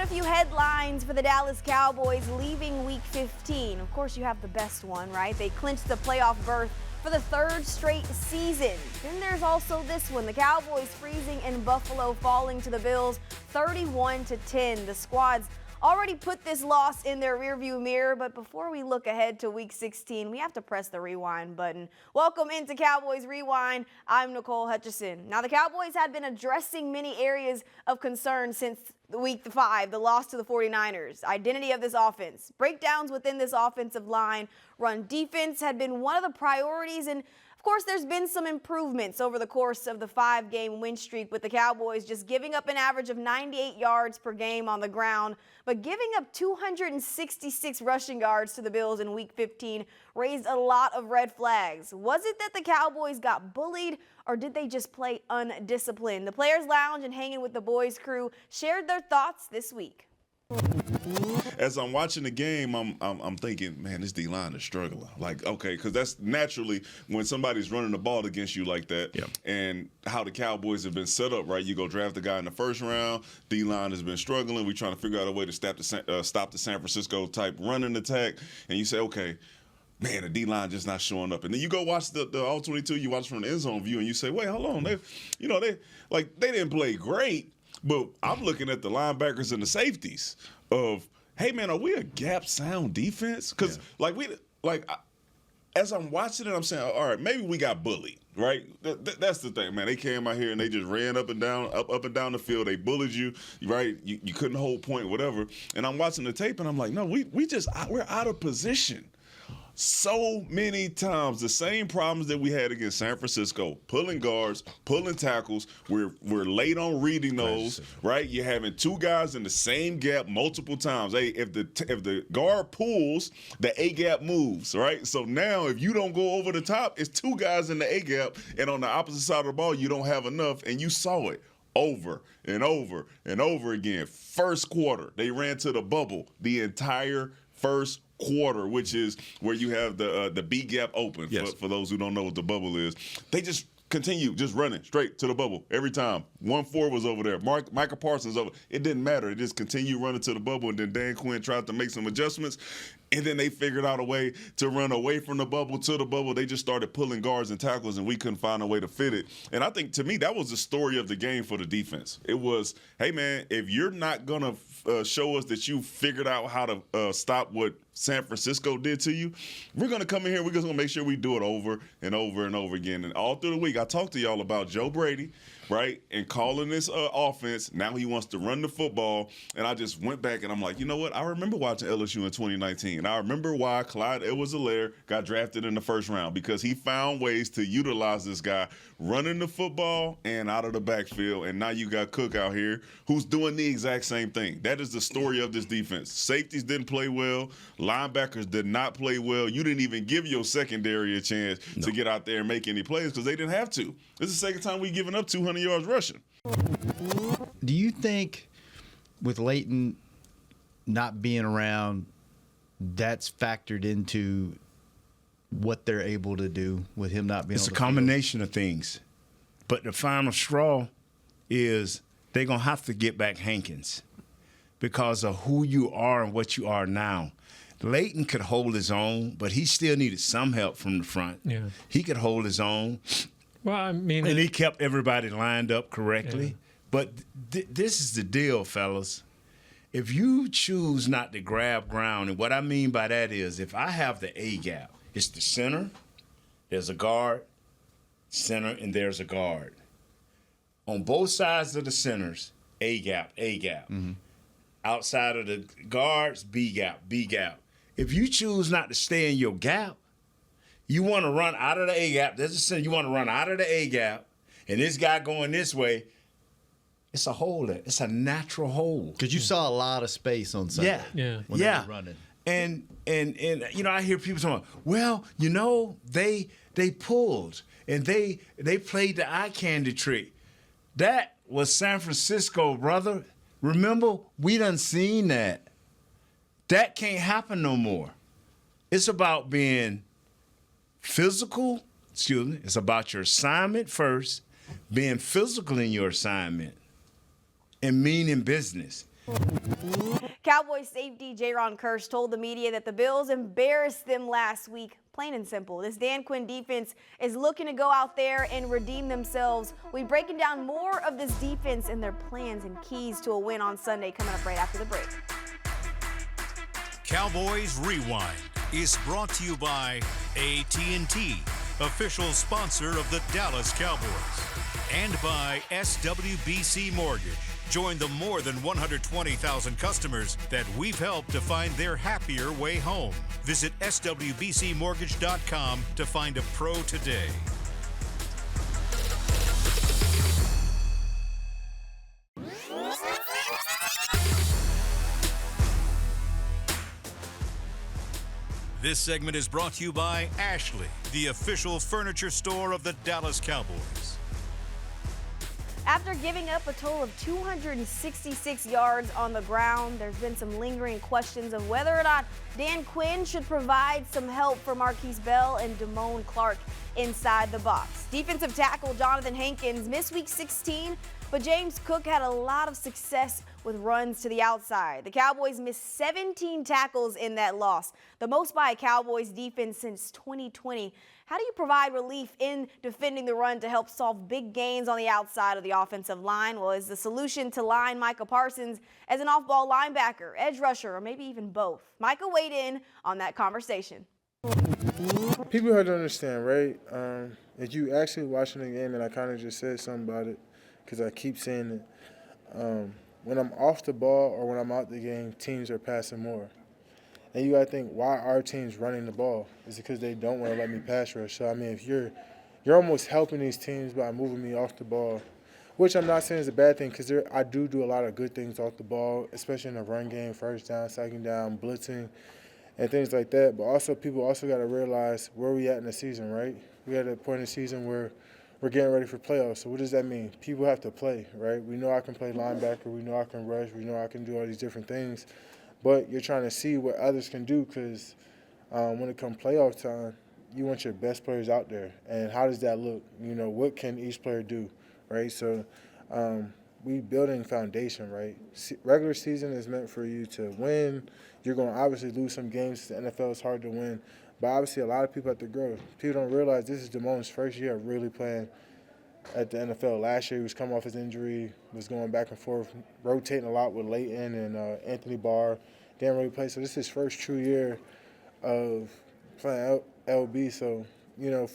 Quite a few headlines for the Dallas Cowboys leaving Week 15. Of course, you have the best one, right? They clinched the playoff berth for the third straight season. Then there's also this one, the Cowboys freezing in Buffalo, falling to the Bills 31-10. The squad's already put this loss in their rearview mirror, but before we look ahead to Week 16, we have to press the rewind button. Welcome into Cowboys Rewind. I'm Nicole Hutchison. Now, the Cowboys had been addressing many areas of concern since Week 5, the loss to the 49ers. Identity of this offense, breakdowns within this offensive line, run defense had been one of the priorities, and of course, there's been some improvements over the course of the 5-game win streak, with the Cowboys just giving up an average of 98 yards per game on the ground, but giving up 266 rushing yards to the Bills in Week 15 raised a lot of red flags. Was it that the Cowboys got bullied, or did they just play undisciplined? The Players Lounge and Hanging with the Boys crew shared their thoughts this week. As I'm watching the game, I'm thinking, man, this D-line is struggling. Like, okay, because that's naturally when somebody's running the ball against you like that, and how the Cowboys have been set up, right? You go draft a guy in the first round, D-line has been struggling. We're trying to figure out a way to stop the San Francisco type running attack, and you say, okay, man, the D-line just not showing up. And then you go watch the All-22, you watch from the end zone view, and you say, wait, hold on. They didn't play great, but I'm looking at the linebackers and the safeties of, hey, man, are we a gap sound defense? Because, as I'm watching it, I'm saying, all right, maybe we got bullied, right? That's the thing, man. They came out here and they just ran up and down the field. They bullied you, right? You couldn't hold point, whatever. And I'm watching the tape, and I'm like, no, we're out of position. So many times, the same problems that we had against San Francisco, pulling guards, pulling tackles. We're late on reading those, right? You're having two guys in the same gap multiple times. Hey, if the guard pulls, the A gap moves, right? So now if you don't go over the top, it's two guys in the A gap, and on the opposite side of the ball, you don't have enough, and you saw it over and over and over again. First quarter, they ran to the bubble the entire first quarter, which is where you have the B gap open. Yes. For those who don't know what the bubble is, they just continue just running straight to the bubble every time. 1-4 was over there. Micah Parsons over. It didn't matter. It just continued running to the bubble, and then Dan Quinn tried to make some adjustments, and then they figured out a way to run away from the bubble to the bubble. They just started pulling guards and tackles, and we couldn't find a way to fit it. And I think, to me, that was the story of the game for the defense. It was, hey, man, if you're not going to show us that you figured out how to stop what San Francisco did to you, we're going to come in here, we're just going to make sure we do it over and over and over again. And all through the week, I talked to y'all about Joe Brady, right, and calling this offense. Now he wants to run the football. And I just went back, and I'm like, you know what? I remember watching LSU in 2019. And I remember why Clyde Edwards-Helaire got drafted in the first round, because he found ways to utilize this guy running the football and out of the backfield. And now you got Cook out here who's doing the exact same thing. That is the story of this defense. Safeties didn't play well. Linebackers did not play well. You didn't even give your secondary a chance to get out there and make any plays because they didn't have to. This is the second time we've given up 200 yards rushing. Do you think with Leighton not being around, that's factored into what they're able to do with him not being It's a combination of things. But the final straw is they're going to have to get back Hankins because of who you are and what you are now. Leighton could hold his own, but he still needed some help from the front. Yeah. He could hold his own. Well, I mean, and he kept everybody lined up correctly. Yeah. But this is the deal, fellas. If you choose not to grab ground, and what I mean by that is if I have the A gap, it's the center, there's a guard, center, and there's a guard. On both sides of the centers, A gap, A gap. Mm-hmm. Outside of the guards, B gap, B gap. If you choose not to stay in your gap, you want to run out of the A gap. There's a center. You want to run out of the A gap, and this guy going this way, it's a hole there. It's a natural hole. Because you saw a lot of space on Sunday. When they were running. And you know, I hear people talking, well, you know, they pulled and they played the eye candy trick. That was San Francisco, brother. Remember, we done seen that. That can't happen no more. It's about being physical, it's about your assignment first, being physical in your assignment, and meaning business. Cowboys safety Jaron Kearse told the media that the Bills embarrassed them last week. Plain and simple. This Dan Quinn defense is looking to go out there and redeem themselves. We're breaking down more of this defense and their plans and keys to a win on Sunday coming up right after the break. Cowboys Rewind is brought to you by AT&T, official sponsor of the Dallas Cowboys, and by SWBC Mortgage. Join the more than 120,000 customers that we've helped to find their happier way home. Visit swbcmortgage.com to find a pro today. This segment is brought to you by Ashley, the official furniture store of the Dallas Cowboys. After giving up a total of 266 yards on the ground, there's been some lingering questions of whether or not Dan Quinn should provide some help for Marquise Bell and Damone Clark inside the box. Defensive tackle Jonathan Hankins missed week 16, but James Cook had a lot of success with runs to the outside. The Cowboys missed 17 tackles in that loss, the most by a Cowboys defense since 2020. How do you provide relief in defending the run to help solve big gains on the outside of the offensive line? Well, is the solution to line Micah Parsons as an off-ball linebacker, edge rusher, or maybe even both? Micah weighed in on that conversation. People have to understand, right? If you actually watching the game, and I kind of just said something about it because I keep saying it, when I'm off the ball or when I'm out the game, teams are passing more. And you got to think, why are teams running the ball? Is it because they don't want to let me pass rush? So, I mean, if you're almost helping these teams by moving me off the ball, which I'm not saying is a bad thing because I do a lot of good things off the ball, especially in the run game, first down, second down, blitzing, and things like that. But also people also got to realize where we at in the season, right? We at a point in the season where we're getting ready for playoffs. So what does that mean? People have to play, right? We know I can play linebacker. We know I can rush. We know I can do all these different things. But you're trying to see what others can do because when it comes playoff time, you want your best players out there. And how does that look? You know, what can each player do, right? So we building foundation, right? Regular season is meant for you to win. You're going to obviously lose some games. The NFL is hard to win. But obviously a lot of people have to grow. People don't realize this is Damone's first year of really playing at the NFL. Last year he was coming off his injury, was going back and forth, rotating a lot with Leighton and Anthony Barr. Didn't really play. So this is his first true year of playing LB. So, you know,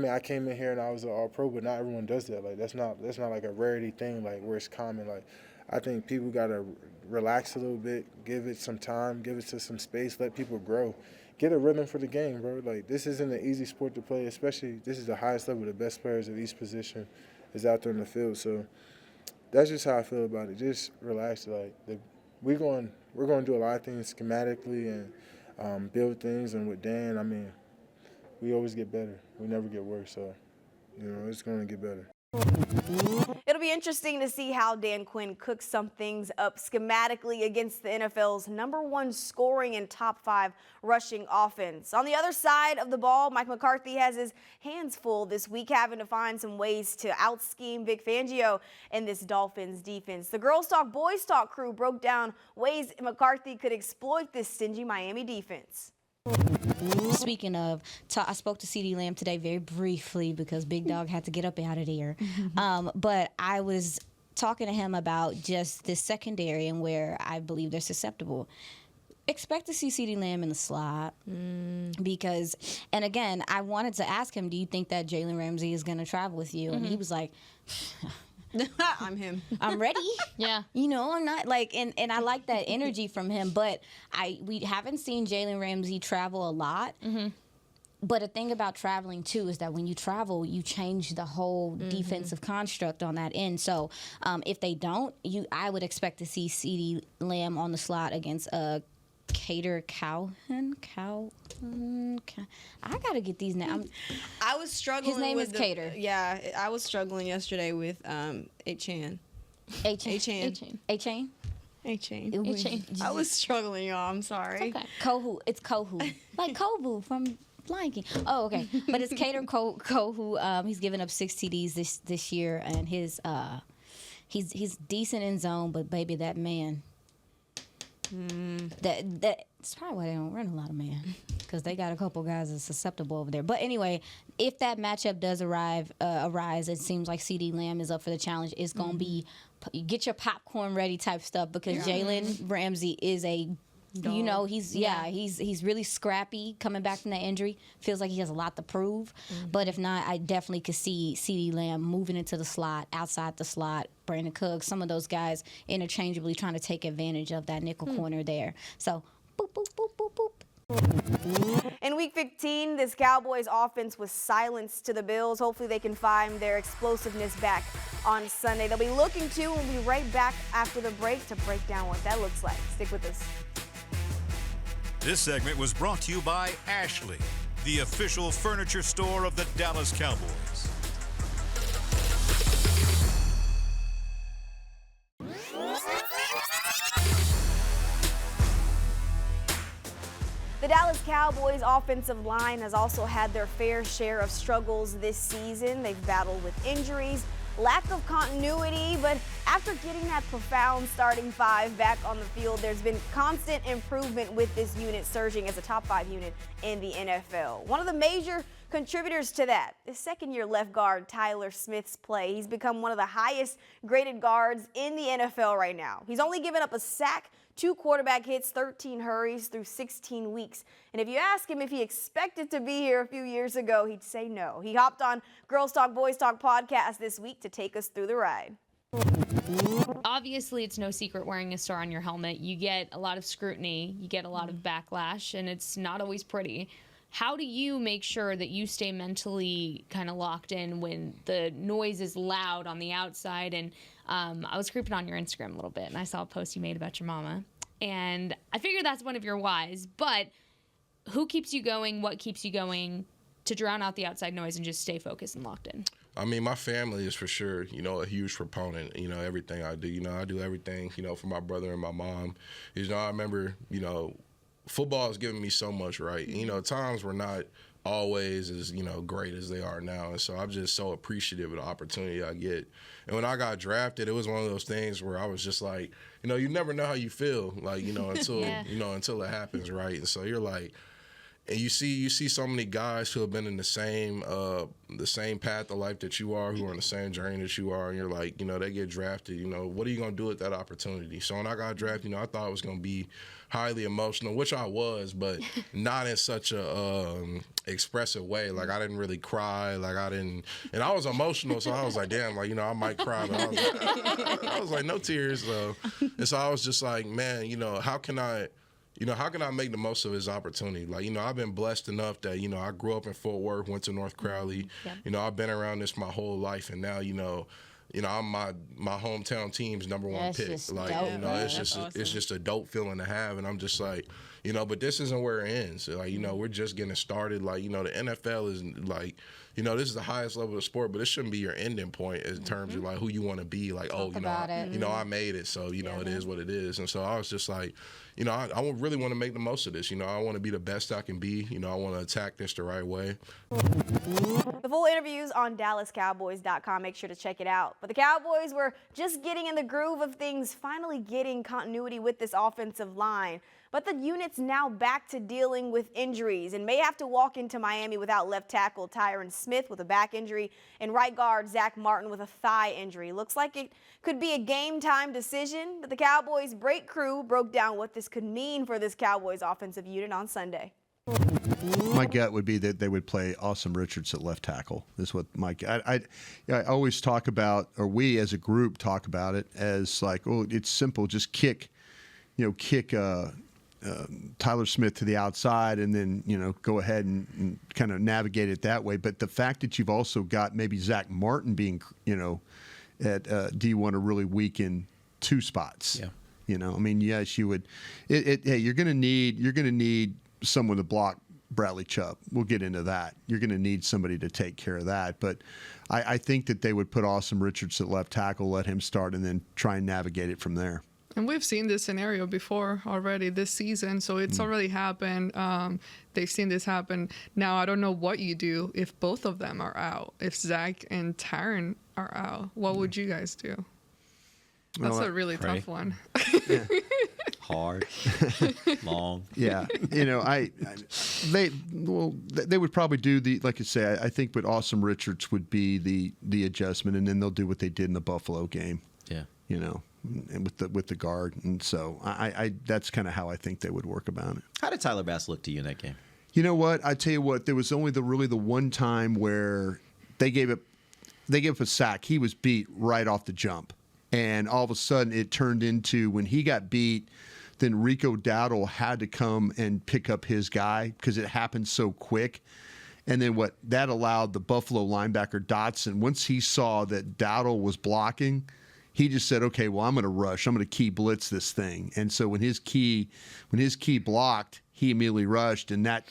I came in here and I was an All-Pro, but not everyone does that. Like that's not like a rarity thing, like where it's common. Like I think people gotta relax a little bit, give it some time, give it some space, let people grow. Get a rhythm for the game, bro. Like, this isn't an easy sport to play, especially this is the highest level. The best players of each position is out there in the field. So that's just how I feel about it. Just relax. Like, we're going to do a lot of things schematically and build things. And with Dan, I mean, we always get better. We never get worse. So, you know, it's going to get better. It'll be interesting to see how Dan Quinn cooks some things up schematically against the NFL's #1 scoring and top 5 rushing offense. On the other side of the ball, Mike McCarthy has his hands full this week, having to find some ways to out-scheme Vic Fangio and this Dolphins defense. The Girls Talk, Boys Talk crew broke down ways McCarthy could exploit this stingy Miami defense. Speaking of, I spoke to CeeDee Lamb today very briefly because Big Dog had to get up out of there. But I was talking to him about just this secondary and where I believe they're susceptible. Expect to see CeeDee Lamb in the slot because, and again, I wanted to ask him, do you think that Jalen Ramsey is going to travel with you? And he was like, I'm him. I'm ready. Yeah. You know, I'm not like, and I like that energy from him, but we haven't seen Jalen Ramsey travel a lot. But the thing about traveling, too, is that when you travel, you change the whole defensive construct on that end. So if they don't, I would expect to see CeeDee Lamb on the slot against Cater Cowhen. I got to get these names. I was struggling. His name with is Cater. Yeah, I was struggling yesterday with A-Chan. A-Chain. I was struggling, y'all. I'm sorry. Okay. Kohu. It's Kohu. Like Kobu from Lion King. Oh, okay. But it's Cater Kohu. He's given up 6 TDs this year, and he's decent in zone, but baby, that man. That's probably why they don't run a lot of man, because they got a couple guys that's susceptible over there. But anyway, if that matchup does arise, it seems like CD Lamb is up for the challenge. It's gonna be get your popcorn ready type stuff, because Jalen Ramsey is a dog. He's really scrappy coming back from that injury. Feels like he has a lot to prove. But if not, I definitely could see CD Lamb moving into the slot, outside the slot, Brandon Cooks, some of those guys interchangeably trying to take advantage of that nickel corner there. So, boop, boop, boop, boop, boop. In Week 15, this Cowboys offense was silenced to the Bills. Hopefully they can find their explosiveness back on Sunday. They'll be looking to. We'll be right back after the break to break down what that looks like. Stick with us. This segment was brought to you by Ashley, the official furniture store of the Dallas Cowboys. The Dallas Cowboys offensive line has also had their fair share of struggles this season. They've battled with injuries, lack of continuity, but after getting that profound starting five back on the field, there's been constant improvement with this unit surging as a top 5 unit in the NFL. One of the major contributors to that is second-year left guard Tyler Smith's play. He's become one of the highest graded guards in the NFL right now. He's only given up a sack, 2 quarterback hits, 13 hurries through 16 weeks. And if you ask him if he expected to be here a few years ago, he'd say no. He hopped on Girls Talk, Boys Talk podcast this week to take us through the ride. Obviously, it's no secret wearing a star on your helmet. You get a lot of scrutiny, you get a lot of backlash, and it's not always pretty. How do you make sure that you stay mentally kind of locked in when the noise is loud on the outside? And I was creeping on your Instagram a little bit, and I saw a post you made about your mama. And I figured that's one of your whys. But who keeps you going? What keeps you going to drown out the outside noise and just stay focused and locked in? I mean, my family is for sure, a huge proponent, everything I do. I do everything, for my brother and my mom. I remember, football has given me so much, right? Times were not always as, great as they are now. And so I'm just so appreciative of the opportunity I get. And when I got drafted, it was one of those things where I was just like, you never know how you feel, like, until, until it happens, right? And so you're like, and you see so many guys who have been in the same path of life that you are, who are on the same journey that you are, and you're like, they get drafted, what are you going to do with that opportunity? So when I got drafted, I thought it was going to be highly emotional, which I was, but not in such a expressive way. Like, I didn't really cry, and I was emotional, so I was like, damn, I might cry, but I was like, no tears, though. And so I was just like, man, how can I make the most of his opportunity? Like, I've been blessed enough that, I grew up in Fort Worth, went to North Crowley. Yep. I've been around this my whole life, and now, I'm my hometown team's number one pick. Like, it's just a dope feeling to have, and I'm just like, but this isn't where it ends. Like, we're just getting started. Like, the NFL is like, this is the highest level of sport, but it shouldn't be your ending point in terms of like who you want to be. Like, I made it, so it is what it is. And so I was just like, I really want to make the most of this. I want to be the best I can be. I want to attack this the right way. The full interview's on DallasCowboys.com. Make sure to check it out. But the Cowboys were just getting in the groove of things, finally getting continuity with this offensive line. But the unit's now back to dealing with injuries and may have to walk into Miami without left tackle Tyron Smith with a back injury and right guard Zach Martin with a thigh injury. Looks like it could be a game-time decision, but the Cowboys break crew broke down what this could mean for this Cowboys offensive unit on Sunday. My gut would be that they would play Awesome Richards at left tackle. Is what I always talk about, or we as a group talk about it as like, oh, it's simple, just kick Tyler Smith to the outside and then, go ahead and kind of navigate it that way. But the fact that you've also got maybe Zach Martin being, at D1 are really weaken 2 spots. Yeah. Yes, you would. Hey, you're going to need someone to block Bradley Chubb. We'll get into that. You're going to need somebody to take care of that. But I think that they would put Awesome Richards at left tackle, let him start, and then try and navigate it from there. And we've seen this scenario before already this season, so it's already happened. They've seen this happen. Now, I don't know what you do if both of them are out. If Zach and Tyron are out, what would you guys do? That's a really tough one. Hard, long. Yeah, they would probably do like you say. I think, but Awesome Richards would be the adjustment, and then they'll do what they did in the Buffalo game. Yeah, and with the guard, and so I that's kind of how I think they would work about it. How did Tyler Bass look to you in that game? You know what? I tell you what, there was only the one time where they gave up a sack. He was beat right off the jump, and all of a sudden it turned into when he got beat. Then Rico Dowdle had to come and pick up his guy because it happened so quick. And then that allowed the Buffalo linebacker Dotson, once he saw that Dowdle was blocking, he just said, okay, well, I'm going to rush. I'm going to key blitz this thing. And so when his key blocked, he immediately rushed. And that,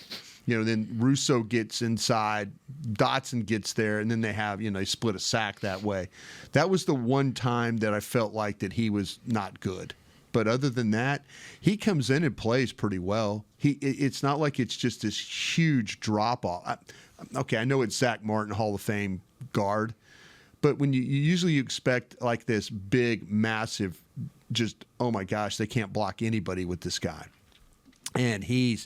then Russo gets inside, Dotson gets there, and then they split a sack that way. That was the one time that I felt like that he was not good. But other than that, he comes in and plays pretty well. It's not like it's just this huge drop off. Okay, I know it's Zach Martin, Hall of Fame guard, but when you usually expect like this big, massive, just oh my gosh, they can't block anybody with this guy. And he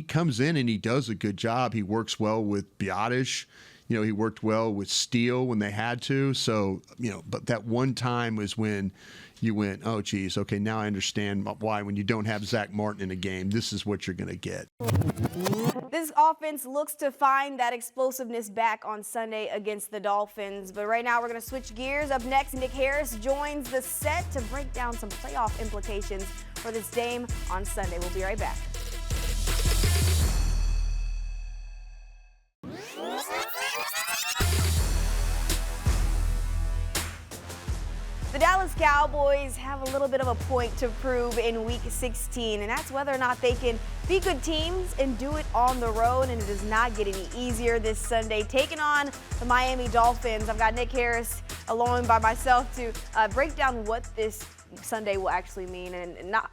comes in and he does a good job. He works well with Biotish. He worked well with Steele when they had to. So, but that one time was when you went, oh, geez, okay, now I understand why when you don't have Zach Martin in a game, this is what you're going to get. This offense looks to find that explosiveness back on Sunday against the Dolphins. But right now we're going to switch gears. Up next, Nick Harris joins the set to break down some playoff implications for this game on Sunday. We'll be right back. The Dallas Cowboys have a little bit of a point to prove in Week 16, and that's whether or not they can be good teams and do it on the road, and it does not get any easier this Sunday. Taking on the Miami Dolphins, I've got Nick Harris along by myself to break down what this Sunday will actually mean, and not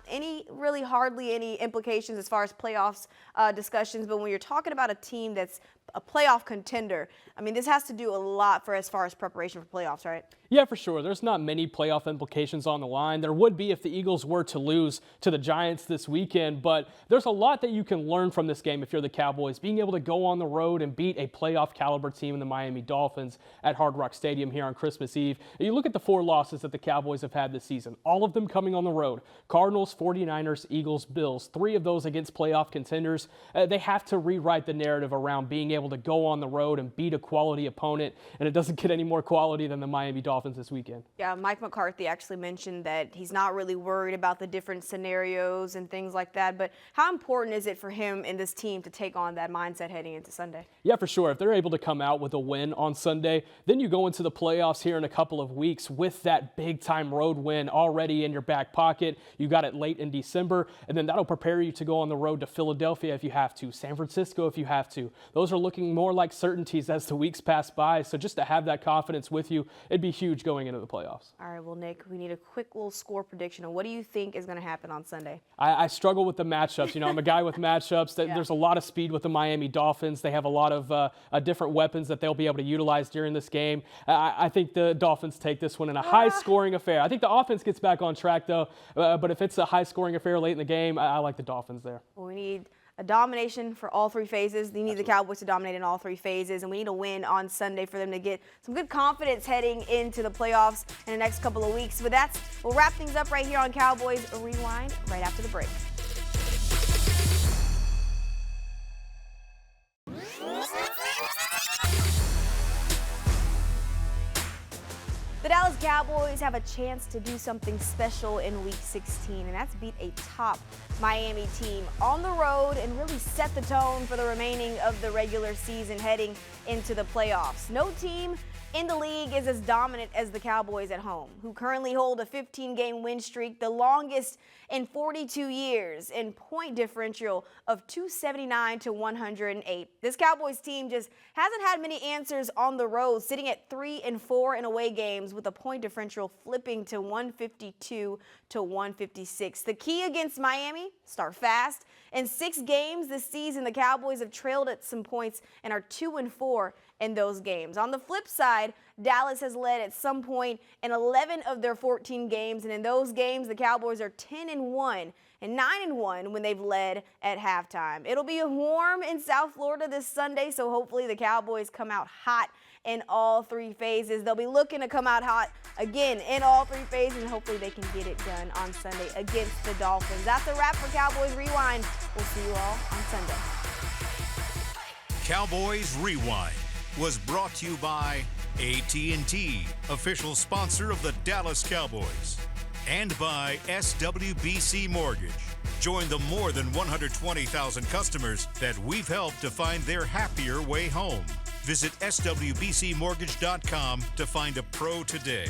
hardly any implications as far as playoffs discussions, but when you're talking about a team that's a playoff contender, I mean, this has to do a lot for as far as preparation for playoffs, right? Yeah, for sure. There's not many playoff implications on the line. There would be if the Eagles were to lose to the Giants this weekend, but there's a lot that you can learn from this game if you're the Cowboys. Being able to go on the road and beat a playoff caliber team in the Miami Dolphins at Hard Rock Stadium here on Christmas Eve. And you look at the 4 losses that the Cowboys have had this season, all of them coming on the road. Cardinals, 49ers, Eagles, Bills, 3 of those against playoff contenders. They have to rewrite the narrative around being able to go on the road and beat a quality opponent, and it doesn't get any more quality than the Miami Dolphins this weekend. Yeah, Mike McCarthy actually mentioned that he's not really worried about the different scenarios and things like that, but how important is it for him and this team to take on that mindset heading into Sunday? Yeah, for sure. If they're able to come out with a win on Sunday, then you go into the playoffs here in a couple of weeks with that big-time road win already in your back pocket. You got it late in December, and then that'll prepare you to go on the road to Philadelphia if you have to, San Francisco if you have to. Those are looking more like certainties as the weeks pass by, so just to have that confidence with you, it'd be huge going into the playoffs. All right, well, Nick, we need a quick little score prediction on what do you think is going to happen on Sunday? I struggle with the matchups. I'm a guy with matchups. There's a lot of speed with the Miami Dolphins. They have a lot of different weapons that they'll be able to utilize during this game. I think the Dolphins take this one in a high-scoring affair. I think the offense gets back on track, though, but if it's a high-scoring affair late in the game, I like the Dolphins there. Well, we need a domination for all 3 phases. You need the Cowboys to dominate in all 3 phases, and we need a win on Sunday for them to get some good confidence heading into the playoffs in the next couple of weeks. But we'll wrap things up right here on Cowboys Rewind right after the break. The Dallas Cowboys have a chance to do something special in Week 16, and that's beat a top Miami team on the road and really set the tone for the remaining of the regular season heading into the playoffs. No team in the league is as dominant as the Cowboys at home, who currently hold a 15-game win streak, the longest in 42 years, and point differential of 279 to 108. This Cowboys team just hasn't had many answers on the road, sitting at 3-4 in away games with a point differential flipping to 152 to 156. The key against Miami, start fast. In 6 games this season, the Cowboys have trailed at some points and are 2-4 in those games. On the flip side, Dallas has led at some point in 11 of their 14 games, and in those games, the Cowboys are 10-1 and 9-1 when they've led at halftime. It'll be warm in South Florida this Sunday, so hopefully the Cowboys come out hot in all three phases. They'll be looking to come out hot again in all three phases, and hopefully they can get it done on Sunday against the Dolphins. That's a wrap for Cowboys Rewind. We'll see you all on Sunday. Cowboys Rewind was brought to you by AT&T, official sponsor of the Dallas Cowboys, and by SWBC Mortgage. Join the more than 120,000 customers that we've helped to find their happier way home. Visit swbcmortgage.com to find a pro today.